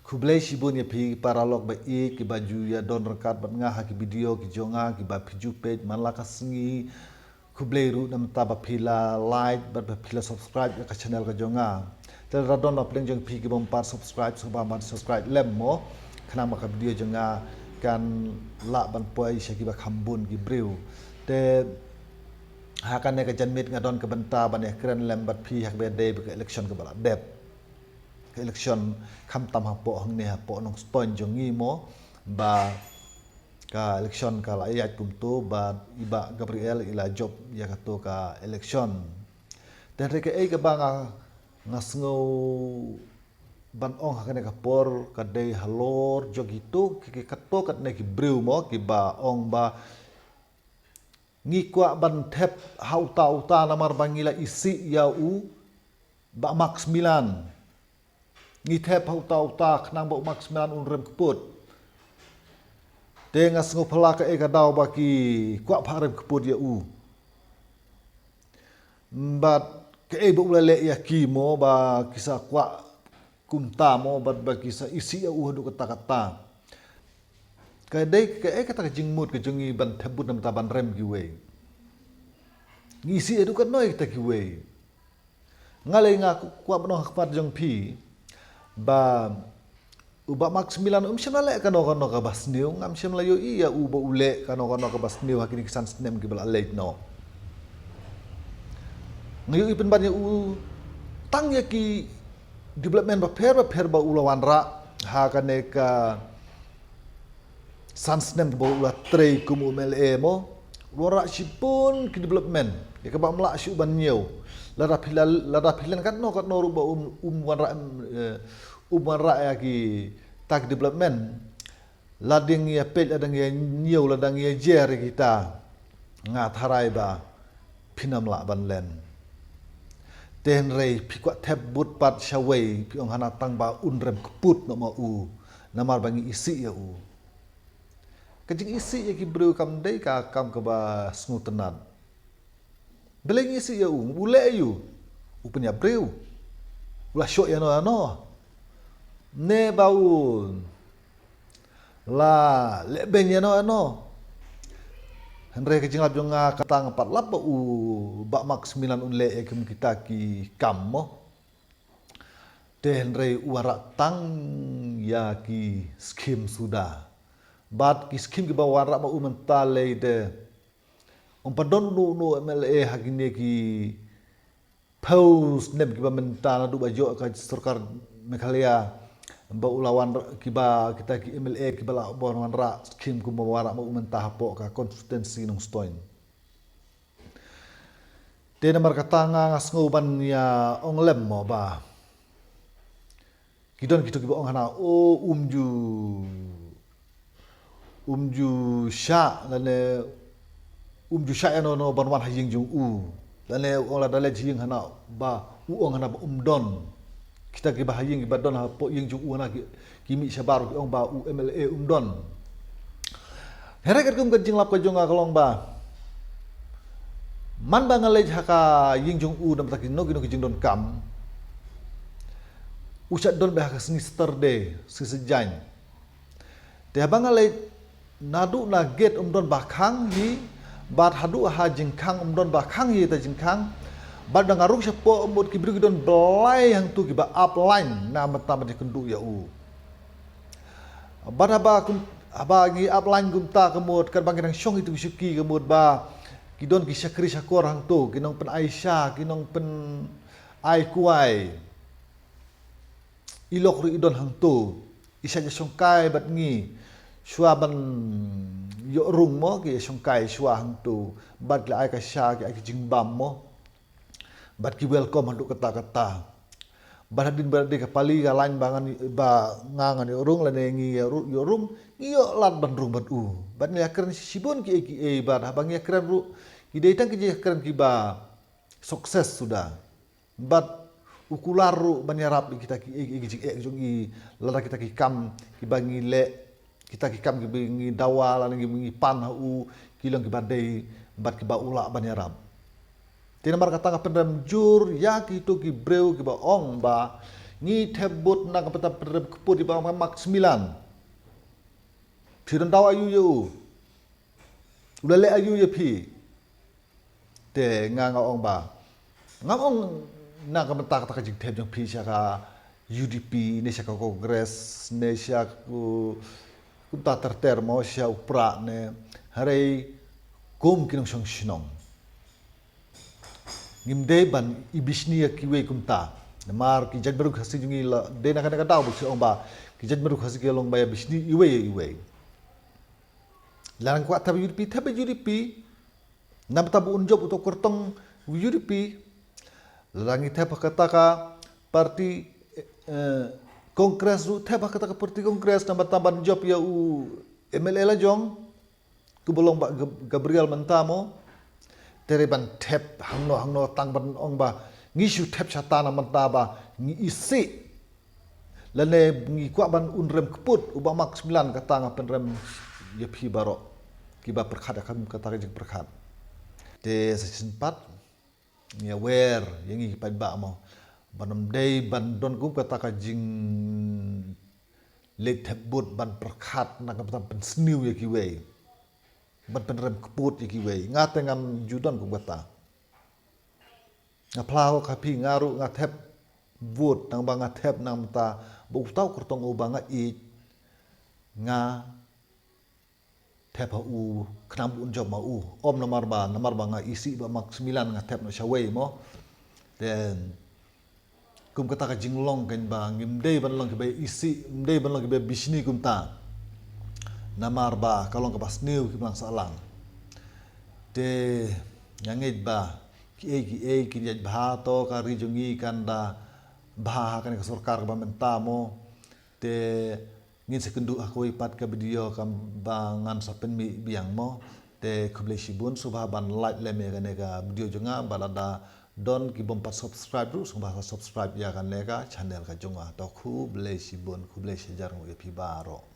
Kublai shibun ya pi paralog ba ki baju ya don rekat bat ngah ki video ki jonga ki ba piju page manla ka singi kublai ru nam ta ba pila like bat ba pila subscribe ya ka channel ka jonga tel radon ba pleng jong pi ki bom par subscribe so ba man subscribe lem mo khana ma ka video jonga kan la ban poi shaki ba khambun ki breu te hakan ne ka janmit ngadon ka benta ban ya kren lem bat pi hak be day ba election ka bala dep election kham tam hapo hang ne hapo nong ston jongi mo ba ka election ka la ayat kum tu ba iba Gabriel ila job ya ka to ka election dan reke ai ka banga ngasngo ban ong hakane ka por ka dei halor jogito ki ka to kat ne ki breu mo ki ba ong ba ngi kwa ban thep hauta uta namar bangila isi ya u ba max milan ngi thep hauta khnang bo max milan unrem kput te ngas ngo phala ka eka daw ba ki kwa pharem kput ya u bat ke e bo le ya ki mo ba kisa kwa kumta mo bat ba kisa isi ya u hadu kata kata ka dei ke e kata jingmut ke jungi ban thebut nam ta ban rem ki we ngisi edu kan noi ta ki we ngale nga kwa bano hakpat jong pi ba uba max milan syam le kano ka basniu ngam syam la yo iya uba ule kano ka basniu hakini kisan snem ki bala late no ngayo ipen ban u tang ya ki development ba per ba ulawan ra ha kane ka san snem ba ula trei kum mle mo lora sipun ki development ya ka ba mla syu ban nyeu lada pilan kan no ruba wan ra ya ki tak development lading ya pel ladang ya nyeu ladang ya jer kita nga tharai ba pinam la ban len ten rei pi kwa thep but pat shawei pi ong hana tang ba unrem kput no ma u namar bangi isi ya u kajing isi ya ki bru kam dei ka kam ka ba smutenat beleng isi ya u ule yu upenya breu ula syok ya no ne bau la lebeng ya no Henry kajing lab jonga katang pat lap ba u ba max 9 unle ya kem kita ki kam mo te Henry uara tang ya ki skim sudah bat ki skim ki ba wara ba u mentale de padon no MLA hagine ki post nem ki ba mentana du ba jo ka sarkar Meghalaya ba ulawan ki ba kita ki MLA ki bala bon ra skim ku mawara ma mentah po ka consistency nong stoin te namar katanga ngasngo ban ya ong lem mo ba kidon kitu ki ba ong hana o umju sha lane sha ya no ban wan haying jung u lane ong la dale jing hana ba u ong hana ba don kita ki bahaying ki badon ha po ying jung u na ki mi sabar ki ong ba u MLA don here kat kum jing lap ka jonga kalong ba man ba ngalej haka ying jung u dam takin no ki jing don kam usat don ba haka sinister de sisejany te ba ngalej nadu na get don ba khang hi bat hadu ha jingkang don ba khang hi ta jingkang bad ngarung sepo umut ki bri don belai hang tu ki ba upline na mata ma dikendu ya u bad aba ngi upline gumta kemut kan bang syong itu syuki kemut ba ki don ki syakri syakor hang tu ki nong pen Aisyah ki nong pen ai kuai ilok ri don hang tu isa ja songkai bat ngi shua ban yo rung mo ki songkai shua hang tu bad la ai ka sha ki ai jingbam mo bat ki welcome handuk kata-kata baradin barade ka pali ka lain bangan ba ngangan yorung lane ngi yorung ngi yo lat ban rung bat u bat ni akran sibon ki e bat bang akran ru ki deitang ki akran ki ba sukses sudah bat ukular ru ban yarap kita ki jongi lada kita ki kam ki bangi le kita ki kam ki bangi dawal ngi bangi pan u kilong ki badai bat ki ba ula ban yarap Tina mar kata pendam jur ya ki tu ki breu ki ba ong ba ni tebut na kapata keput di bawah mak 9 phiran daw ayu yo ulale ayu ye phi te nga ong ba nga ong na kapata ka jing teb jong phi sya ka UDP ne sya ka Congress ne sya ku ta terter mo sya upra ne hare kum kinong song shinong ngimde ban ibisni ya kiwe kumta namar ki jad baru khasi jungi la de na kana daw bu ong ba ki jad baru khasi ke long ba ya bisni iwe larang kuat tabi UDP nam tabu unjob untuk kurtong UDP larang ite kata ka parti kongres ru te kata ka parti kongres nam tamban job ya u MLA la jong ku bolong ba Gabriel Mentamo tereban tep hangno tang ban ong ba ngisu tep chatana manta ba ngi isi lane ngi kwa ban unrem keput uba mak 9 kata ngapen rem ye phi baro kiba perkhat akam kata jeng perkhat te season 4 ngi aware yang ngi pai ba mo banam dei ban don ku kata ka jing le tebut ban perkhat na kata pen sniu ye kiwe ban penrem keput iki we ngate ngam judan ku bata ngaplau kapi ngaru ngatep vot nang bang ngatep nang ta bu tau kurtong u bang i nga tep u knam un job ma u om namar ba nga isi ba mak 9 ngatep no shawei mo then kum kata ka jinglong kan ba ngimdei ban long ke be isi mdei ban long ke be bisni kum ta namar ba kalong ke pas new ki bang salang te nyangit ba ki jaj bha to ka rijungi kanda bha kan ka sarkar ba mentamo te ngin sekendu aku ipat ka video kam bangan sapen mi biang mo te khuble sibun subha ban like le me ka video jonga balada don ki bom pat subscribe ru subha subscribe ya kan lega channel ka jonga to khuble sibun khuble sejar mo epi baro